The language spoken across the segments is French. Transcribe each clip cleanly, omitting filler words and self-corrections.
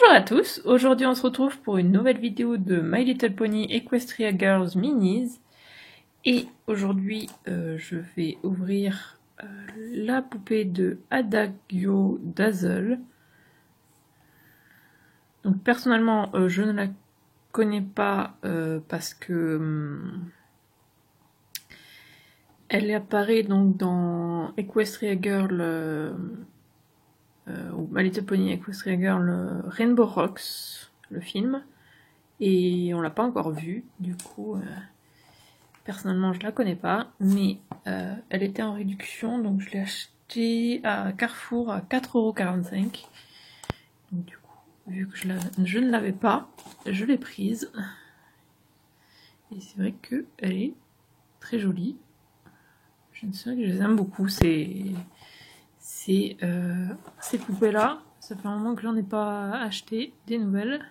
Bonjour à tous, aujourd'hui on se retrouve pour une nouvelle vidéo de My Little Pony Equestria Girls Minis. Et aujourd'hui je vais ouvrir la poupée de Adagio Dazzle. Donc personnellement je ne la connais pas parce que elle apparaît donc dans Equestria Girl ou My Little Pony Equestria Girl Rainbow Rocks, le film, et on l'a pas encore vue, du coup personnellement je la connais pas, mais elle était en réduction, donc je l'ai achetée à Carrefour à 4,45 €. Donc du coup, vu que je ne l'avais pas, je l'ai prise, et c'est vrai que elle est très jolie. Je sais que je les aime beaucoup, ces poupées là. Ça fait un moment que j'en ai pas acheté des nouvelles.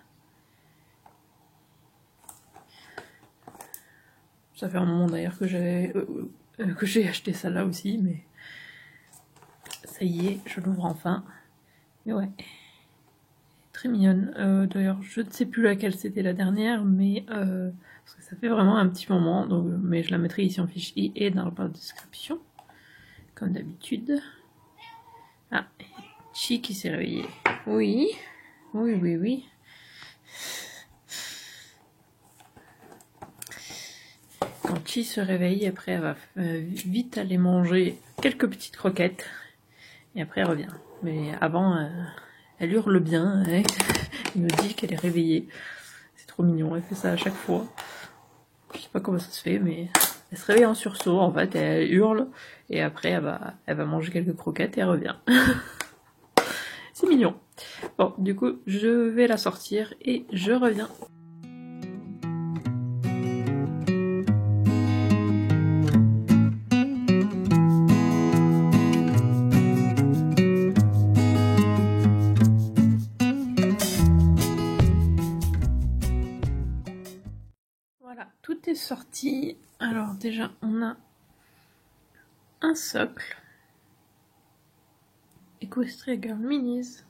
Ça fait un moment d'ailleurs que j'ai acheté celle-là aussi, mais ça y est, je l'ouvre enfin. Mais ouais, très mignonne. D'ailleurs, je ne sais plus laquelle c'était la dernière, mais parce que ça fait vraiment un petit moment. Donc, mais je la mettrai ici en fiche i et dans la barre de description, comme d'habitude. Ah, Chi qui s'est réveillée. Oui, oui, oui, oui. Quand Chi se réveille, après elle va vite aller manger quelques petites croquettes et après elle revient. Mais avant, elle hurle bien, hein. Elle me dit qu'elle est réveillée. C'est trop mignon, elle fait ça à chaque fois. Je sais pas comment ça se fait, mais elle se réveille en sursaut en fait, elle hurle et après elle va manger quelques croquettes et elle revient. C'est mignon. Bon, du coup, je vais la sortir et je reviens. Voilà, tout est sorti. Alors déjà, on a un socle. Equestria Girl Minis.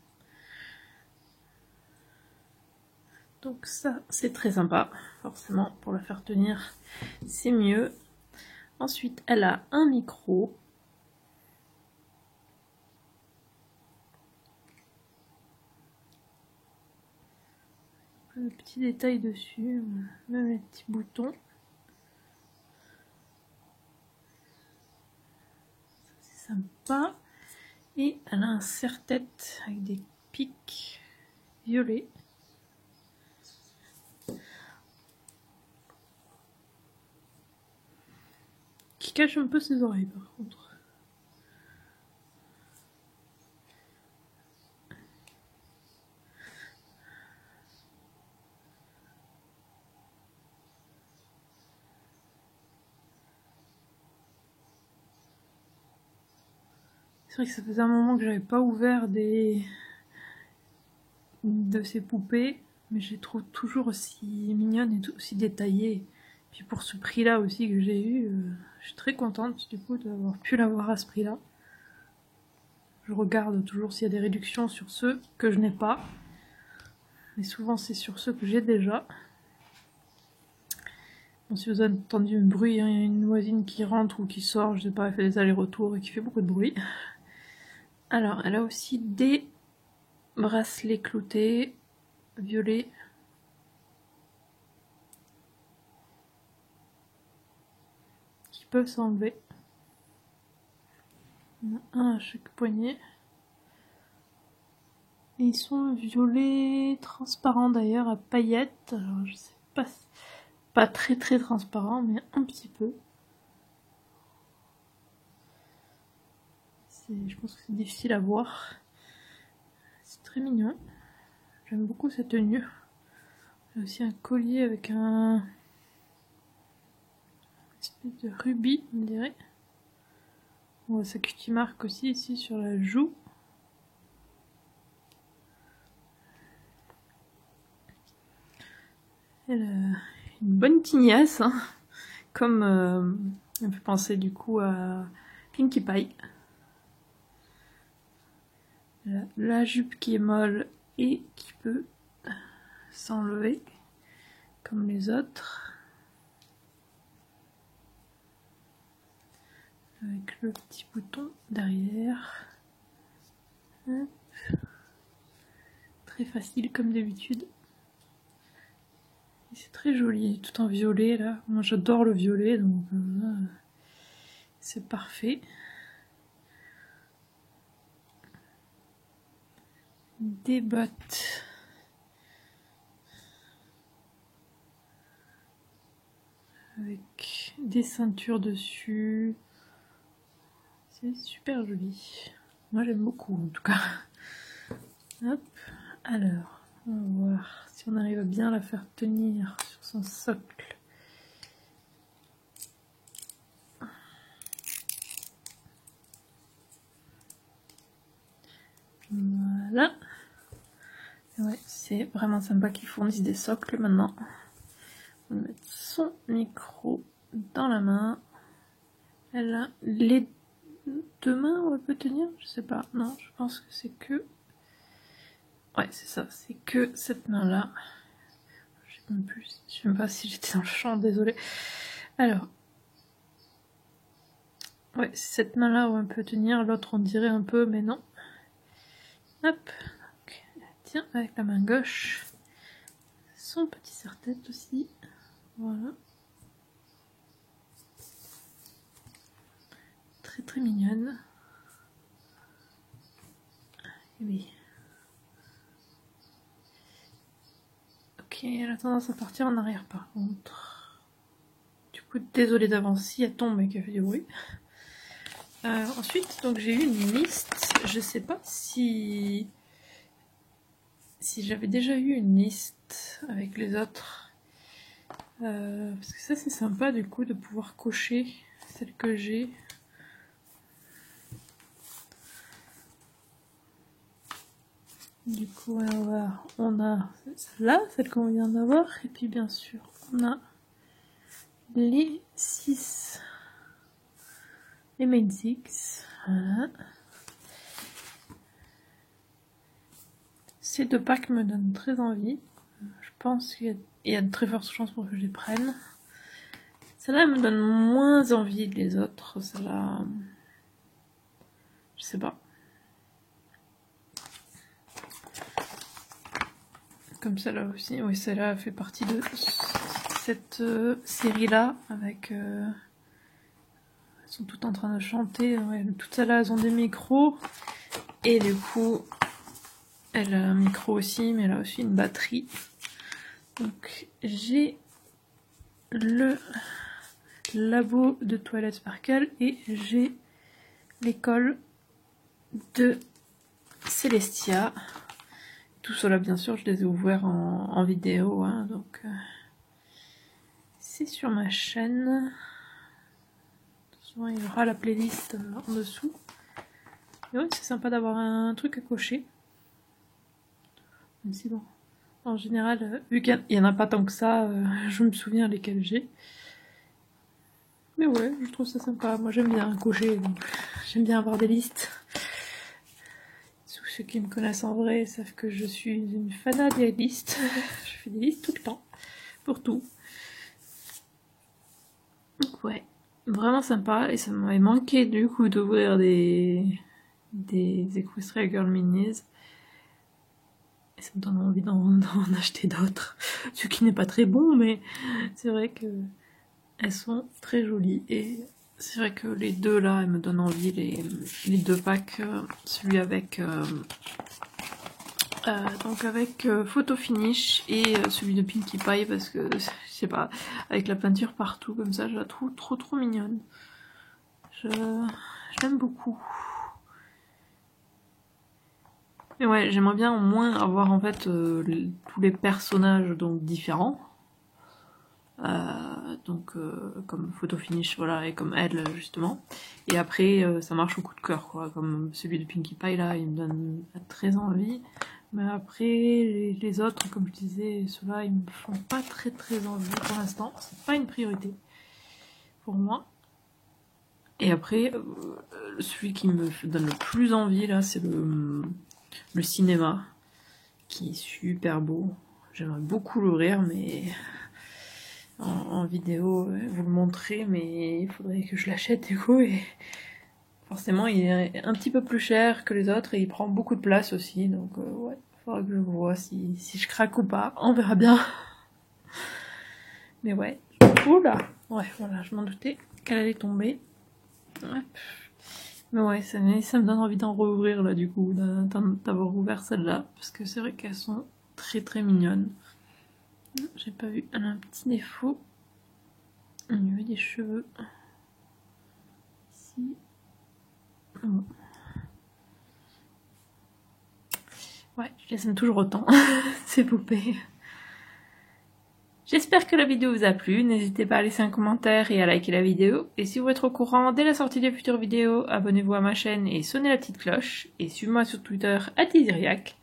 Donc ça, c'est très sympa. Forcément, pour la faire tenir, c'est mieux. Ensuite, elle a un micro. Un petit détail dessus, même les petits boutons. C'est sympa. Et elle a un serre-tête avec des pics violets. Qui cache un peu ses oreilles par contre. C'est vrai que ça faisait un moment que j'avais pas ouvert de ces poupées, mais je les trouve toujours aussi mignonnes et aussi détaillées. Puis pour ce prix-là aussi que j'ai eu, je suis très contente du coup d'avoir pu l'avoir à ce prix-là. Je regarde toujours s'il y a des réductions sur ceux que je n'ai pas, mais souvent c'est sur ceux que j'ai déjà. Bon, si vous avez entendu un bruit, hein, il y a une voisine qui rentre ou qui sort, je sais pas, elle fait des allers-retours et qui fait beaucoup de bruit. Alors, elle a aussi des bracelets cloutés, violets. Qui peuvent s'enlever. Il y en a un à chaque poignet. Et ils sont violets transparents d'ailleurs, à paillettes. Alors, je sais pas très très transparent, mais un petit peu. Je pense que c'est difficile à voir. C'est très mignon. J'aime beaucoup cette tenue. Il y a aussi un collier avec une espèce de rubis, on dirait. On voit sa cutie marque aussi ici sur la joue. Elle a une bonne tignasse, hein, comme elle me fait penser du coup à Pinkie Pie. La jupe qui est molle et qui peut s'enlever comme les autres. Avec le petit bouton derrière. Hop. Très facile comme d'habitude. C'est très joli, tout en violet là. Moi j'adore le violet, donc c'est parfait. Des bottes. Avec des ceintures dessus. C'est super joli. Moi j'aime beaucoup en tout cas. Hop, alors, on va voir si on arrive à bien la faire tenir sur son socle. Voilà. Ouais, c'est vraiment sympa qu'ils fournissent des socles maintenant. On va mettre son micro dans la main. Elle a les deux mains où elle peut tenir, je sais pas. Non, je pense que c'est que... Ouais, c'est ça, c'est que cette main-là. Je sais même pas si j'étais dans le champ, désolée. Alors... Ouais, c'est cette main-là où elle peut tenir, l'autre on dirait un peu, mais non. Hop, donc, tiens, avec la main gauche, son petit serre-tête aussi, voilà. Très très mignonne. Et oui. Ok, elle a tendance à partir en arrière par contre. Du coup, désolée d'avance si elle tombe et qu'elle fait du bruit. Ensuite, donc j'ai eu une liste, je sais pas si j'avais déjà eu une liste avec les autres, parce que ça c'est sympa du coup de pouvoir cocher celle que j'ai. Du coup on a celle-là, celle qu'on vient d'avoir, et puis bien sûr on a les 6, les main 6, voilà. Ces deux packs me donnent très envie. Je pense qu'il y a de très fortes chances pour que je les prenne. Celle-là me donne moins envie que les autres. Celle-là... Je sais pas. Comme celle-là aussi. Oui, celle-là fait partie de cette série-là. Avec... Elles sont toutes en train de chanter. Ouais, toutes celles-là, elles ont des micros. Et du coup... Elle a un micro aussi, mais elle a aussi une batterie. Donc j'ai le labo de Twilight Sparkle et j'ai l'école de Celestia. Tout cela, bien sûr, je les ai ouverts en vidéo, hein, donc c'est sur ma chaîne. Souvent, il y aura la playlist en dessous. Et ouais, c'est sympa d'avoir un truc à cocher. Même si bon, en général, vu qu'il n'y en a pas tant que ça, je me souviens lesquels j'ai. Mais ouais, je trouve ça sympa. Moi, j'aime bien cocher, donc j'aime bien avoir des listes. Ceux qui me connaissent en vrai savent que je suis une fanat des listes. Je fais des listes tout le temps, pour tout. Donc ouais, vraiment sympa. Et ça m'avait manqué du coup d'ouvrir des Equestria Girl Minis. Et ça me donne envie d'en acheter d'autres. Ce qui n'est pas très bon, mais c'est vrai que elles sont très jolies. Et c'est vrai que les deux là, elles me donnent envie. Les deux packs, celui avec... donc avec Photo Finish et celui de Pinkie Pie parce que, je sais pas, avec la peinture partout comme ça, je la trouve trop mignonne. Je l'aime beaucoup. Mais ouais, j'aimerais bien au moins avoir en fait tous les personnages donc différents. Comme Photo Finish, voilà, et comme elle justement. Et après, ça marche au coup de cœur, quoi. Comme celui de Pinkie Pie là, il me donne très envie. Mais après, les autres, comme je disais, ceux-là, ils me font pas très envie pour l'instant. C'est pas une priorité pour moi. Et après, celui qui me donne le plus envie, là, c'est le cinéma, qui est super beau. j'aimerais beaucoup l'ouvrir, mais en vidéo, vous le montrer, mais il faudrait que je l'achète du coup, et forcément il est un petit peu plus cher que les autres et il prend beaucoup de place aussi, donc ouais, faudra que je vois si je craque ou pas, on verra bien. Mais ouais, oula, ouais, voilà, je m'en doutais qu'elle allait tomber. Hop. Mais ouais, ça me donne envie d'en rouvrir là du coup, d'avoir ouvert celle-là, parce que c'est vrai qu'elles sont très très mignonnes. J'ai pas vu, elle a un petit défaut au niveau des cheveux. Ici. Bon. Ouais, je les aime toujours autant, ces poupées. J'espère que la vidéo vous a plu, n'hésitez pas à laisser un commentaire et à liker la vidéo. Et si vous êtes au courant dès la sortie des futures vidéos, abonnez-vous à ma chaîne et sonnez la petite cloche. Et suivez-moi sur Twitter @isiriac.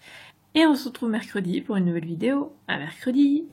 Et on se retrouve mercredi pour une nouvelle vidéo. À mercredi!